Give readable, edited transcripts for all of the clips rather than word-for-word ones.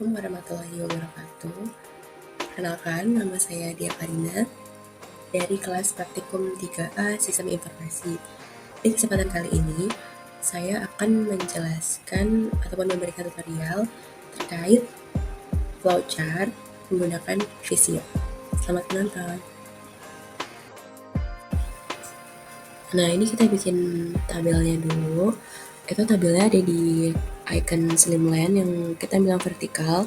Assalamualaikum warahmatullahi wabarakatuh. Perkenalkan, nama saya Dia Karina dari kelas Praktikum 3A Sistem Informasi. Di kesempatan kali ini, saya akan menjelaskan ataupun memberikan tutorial terkait flowchart menggunakan Visio. Selamat menonton. Nah, ini kita bikin tabelnya dulu. Itu tabelnya ada di icon slimline yang kita bilang vertikal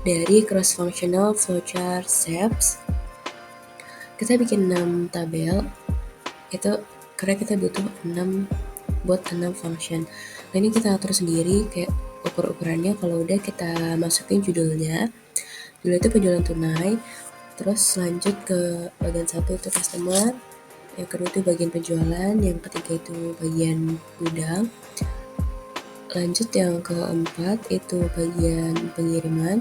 dari cross-functional flowchart shapes. Kita bikin 6 tabel, itu karena kita butuh 6 function. Nah, ini kita atur sendiri kayak ukur-ukurannya. Kalau udah kita masukin judulnya. Judul itu penjualan tunai, terus lanjut ke bagian 1 itu customer, yang kedua itu bagian penjualan, yang ketiga itu bagian gudang, lanjut yang keempat itu bagian pengiriman,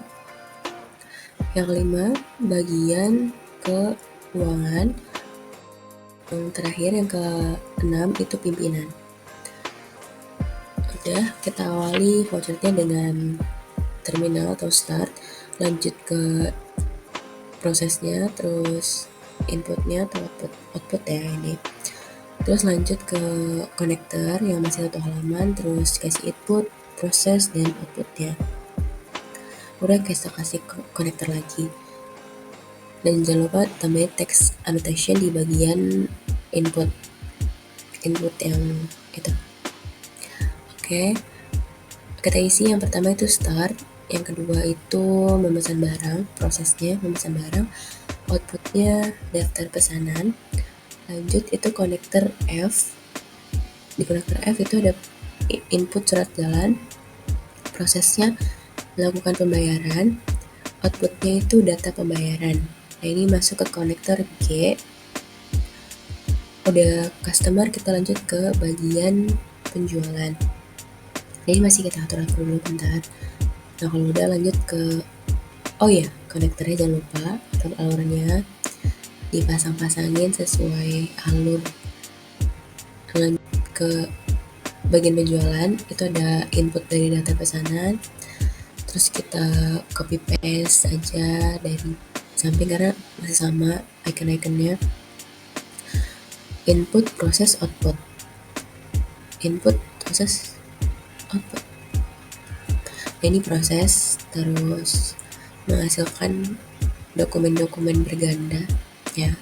yang kelima bagian keuangan, yang terakhir yang keenam itu pimpinan. Udah, kita awali flowchartnya dengan terminal atau start, lanjut ke prosesnya, terus inputnya atau output ya ini, terus lanjut ke konektor yang masih satu halaman, terus kasih input, proses, dan outputnya. Udah, kita kasih konektor lagi, dan jangan lupa tambahin text annotation di bagian input yang itu. Oke, kita isi yang pertama itu start, yang kedua itu memesan barang, prosesnya memesan barang, outputnya daftar pesanan, lanjut itu konektor F. Di konektor F itu ada input surat jalan, prosesnya melakukan pembayaran, outputnya itu data pembayaran. Nah, ini masuk ke konektor G. Udah customer, kita lanjut ke bagian penjualan. Ini masih kita atur dulu bentar. Nah, kalau udah lanjut ke konektornya jangan lupa atur alurnya, dipasang-pasangin sesuai alur. Lanjut ke bagian penjualan, itu ada input dari data pesanan, terus kita copy paste aja dari samping karena masih sama icon-iconnya. Input, proses, output, input, proses, output. Ini proses, terus menghasilkan dokumen-dokumen berganda ya,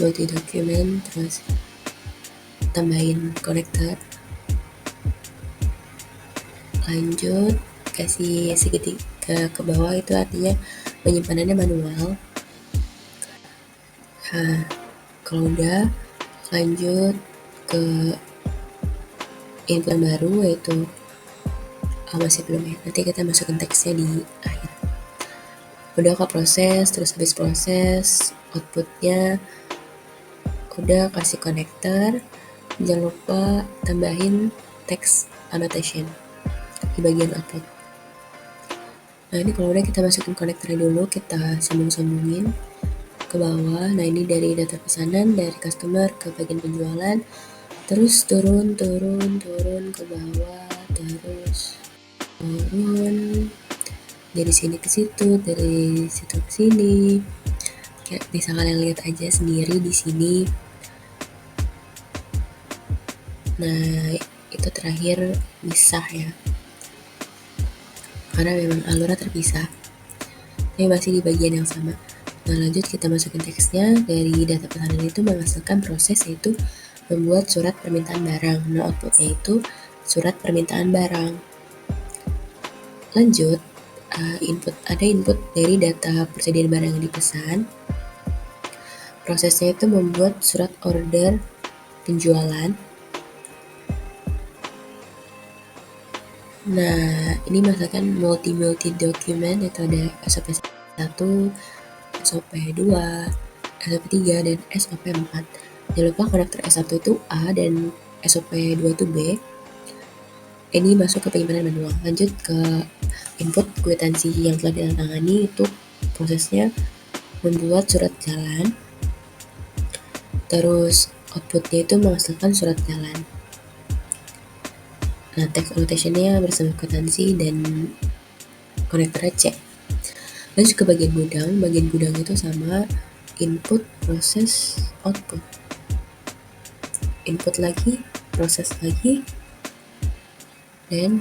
multi dokumen, terus tambahin konektor, lanjut kasih segitiga ke bawah, itu artinya penyimpanannya manual. Nah, kalau udah lanjut ke input yang baru, yaitu masih belum ya, nanti kita masukin teksnya di akhir. Udah ke proses, terus habis proses outputnya udah kasih konektor, jangan lupa tambahin text annotation di bagian output. Nah, ini kalau udah kita masukin konektornya dulu, kita sambung-sambungin ke bawah. Nah, ini dari data pesanan dari customer ke bagian penjualan, terus turun ke bawah, terus turun dari sini ke situ, dari situ ke sini. Kayak bisa kalian lihat aja sendiri di sini. Nah, itu terakhir misah ya, karena memang alurnya terpisah. Ini masih di bagian yang sama. Nah, lanjut kita masukin teksnya. Dari data pesanan itu menghasilkan proses, yaitu membuat surat permintaan barang. Nah, outputnya itu surat permintaan barang. Lanjut, ada input dari data persediaan barang yang dipesan. Prosesnya itu membuat surat order penjualan. Nah, ini misalkan multi dokumen, itu ada SOP 1, SOP 2, SOP 3, dan SOP 4. Jangan lupa konektor S1 itu A dan SOP 2 itu B. Ini masuk ke penyimpanan manual. Lanjut ke input kwitansi yang telah ditandatangani, itu prosesnya membuat surat jalan. Terus outputnya itu menghasilkan surat jalan. Nah, text annotation-nya bersama kwitansi dan konektornya C. Lanjut ke bagian gudang itu sama input, proses, output. Input lagi, proses lagi, dan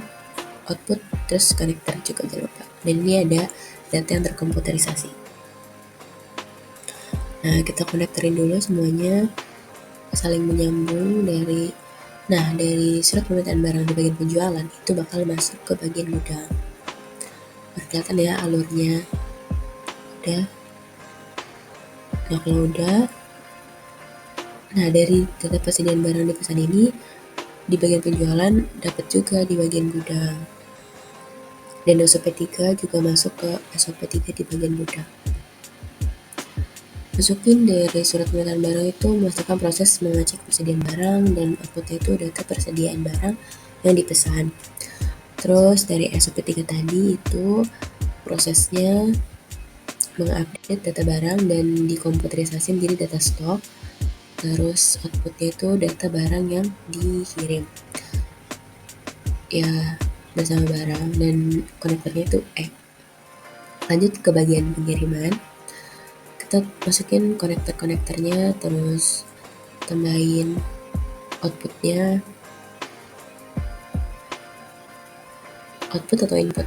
output, terus konektor juga jangan lupa. Dan ini ada data yang terkomputerisasi. Nah, kita konektorin dulu semuanya, saling menyambung dari surat permintaan barang di bagian penjualan itu bakal masuk ke bagian gudang. Kelihatan ya alurnya. Udah. Nah, kalau udah, dari data persediaan barang di pesan ini di bagian penjualan dapat juga di bagian gudang. Dan SOP3 juga masuk ke SOP3 di bagian gudang. Masukin dari surat permintaan barang itu melakukan proses mengecek persediaan barang dan outputnya itu data persediaan barang yang dipesan. Terus dari SOP3 tadi itu prosesnya mengupdate data barang dan dikomputerisasi menjadi data stok. Terus outputnya itu data barang yang dikirim. Ya, bersama barang dan konektornya itu Lanjut ke bagian pengiriman. Kita masukin konektornya, terus tambahin outputnya, output atau input.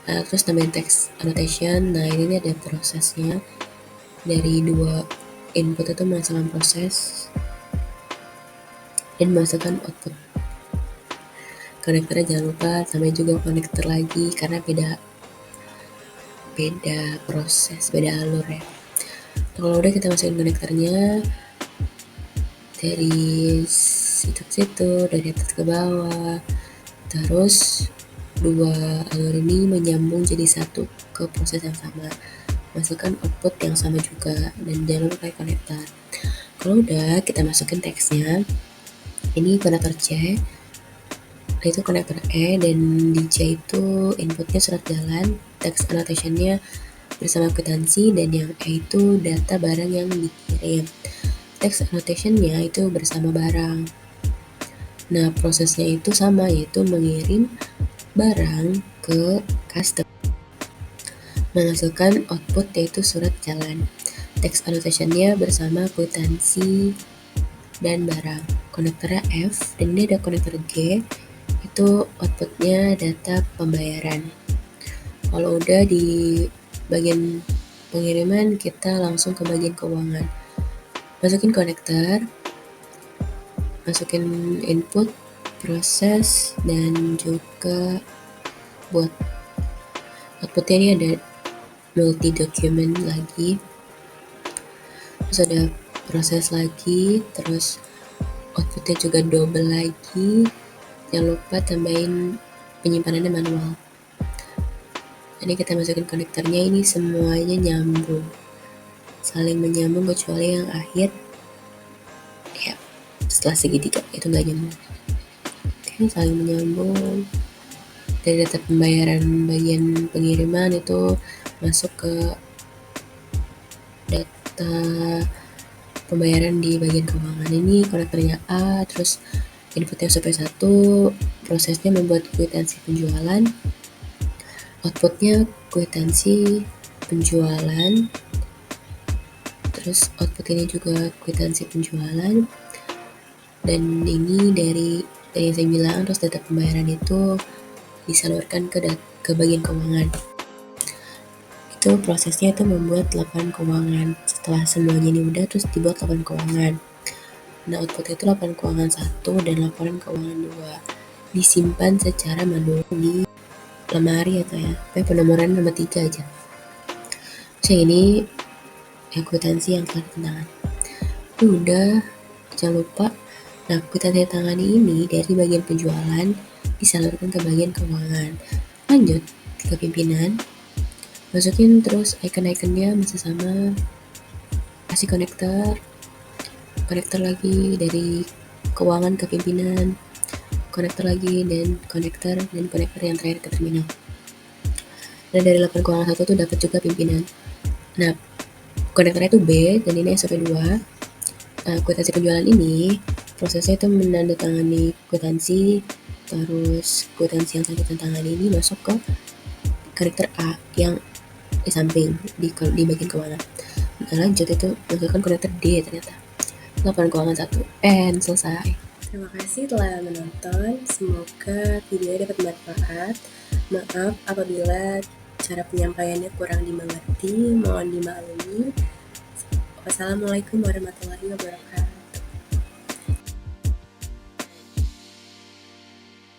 Terus tambahin text annotation. Nah, ini ada prosesnya. Dari dua input itu menghasilkan proses dan menghasilkan output. Konektornya jangan lupa tambahin juga konektor lagi karena beda proses, beda alur ya. Kalau udah kita masukin konektornya dari situ ke situ, dari atas ke bawah, terus dua alur ini menyambung jadi satu ke proses yang sama, masukkan output yang sama juga, dan jangan lupa pakai konektor. Kalau udah, kita masukin teksnya. Ini konektor C, itu konektor E, dan di C itu inputnya surat jalan, text annotation-nya bersama kwitansi, dan yang E itu data barang yang dikirim. Text annotation-nya itu bersama barang. Nah, prosesnya itu sama, yaitu mengirim barang ke customer, menghasilkan output yaitu surat jalan. Text annotation-nya bersama kwitansi dan barang. Konektornya F, dan ini ada konektor G, itu outputnya data pembayaran. Kalau udah di bagian pengiriman, kita langsung ke bagian keuangan. Masukin konektor, masukin input, proses, dan juga buat outputnya ini ada multi document lagi, terus ada proses lagi, terus outputnya juga double lagi. Jangan lupa tambahin penyimpanannya manual. Ini kita masukin konektornya, ini semuanya nyambung, saling menyambung kecuali yang akhir ya setelah segitiga itu nggak nyambung. Oke, saling menyambung. Dari data pembayaran bagian pengiriman itu masuk ke data pembayaran di bagian keuangan. Ini konektornya A, terus inputnya SOP1, prosesnya membuat kwitansi penjualan, outputnya kwitansi penjualan, terus output ini juga kwitansi penjualan, dan ini dari yang saya bilang, terus data pembayaran itu disalurkan ke bagian keuangan. Itu prosesnya itu membuat laporan keuangan. Setelah semuanya ini udah, terus dibuat laporan keuangan. Nah, output itu laporan keuangan 1 dan laporan keuangan 2 disimpan secara manual di lemari atau penomoran nomor 3 aja. Terus yang ini kwitansi yang telah ditandatangani. Udah, jangan lupa. Nah, kwitansi tangani ini dari bagian penjualan disalurkan ke bagian keuangan. Lanjut ke pimpinan, masukin terus icon-iconnya masih sama, kasih konektor lagi dari keuangan ke pimpinan, konektor lagi, dan konektor yang terakhir ke terminal. Dan dari laporan keuangan 1 tuh dapat juga pimpinan. Nah, konektornya itu B, dan ini SOP2. Kwitansi penjualan ini prosesnya itu menandatangani kwitansi, terus kwitansi yang saya tangani ini masuk ke karakter A yang di samping di bagian keuangan. Nah, lanjut itu masukkan karakter D ternyata. Laporan keuangan 1 and selesai. Terima kasih telah menonton. Semoga video dapat bermanfaat. Maaf apabila cara penyampaiannya kurang dimengerti, mohon dimaklumi. Wassalamualaikum warahmatullahi wabarakatuh.